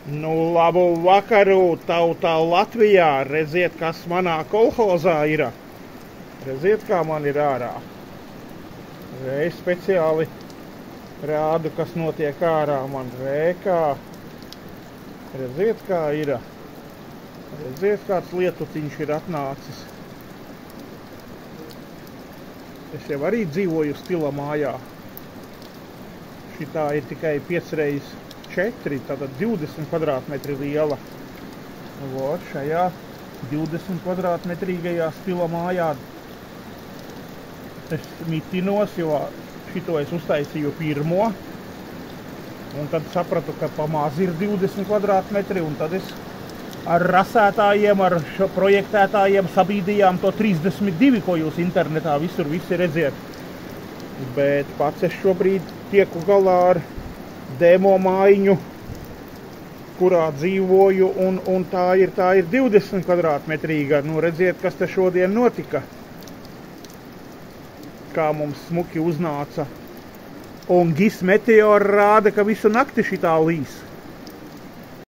Nu, labu vakaru tautā Latvijā. Redziet, kas manā kolhozā ir. Redziet, kā man ir ārā. Es speciāli rādu, kas notiek ārā man rēkā. Redziet, kā ir. Redziet, kāds lietutiņš ir atnācis. Es jau arī dzīvoju stila mājā. Šitā ir tikai 5x4, tātad 20 kvadrātmetri liela. Vot šajā 20 kvadrātmetrīgajā stila mājā es mitinos, jo šito es uztaisīju pirmo. Un tad sapratu, ka pamaz ir 20 kvadrātmetri, un tad es ar rasētājiem, ar projektētājiem sabīdījām to 32, ko jūs internetā visur visi redziet. Bet pats es šobrīd tieku galā ar demo mājiņu, kurā dzīvoju, un tā ir 20 kvadrātmetrīga. Nu, redziet, kas te šodien notika. Kā mums smuki uznāca. Un GIS meteori rāda, ka visu nakti šitā līs.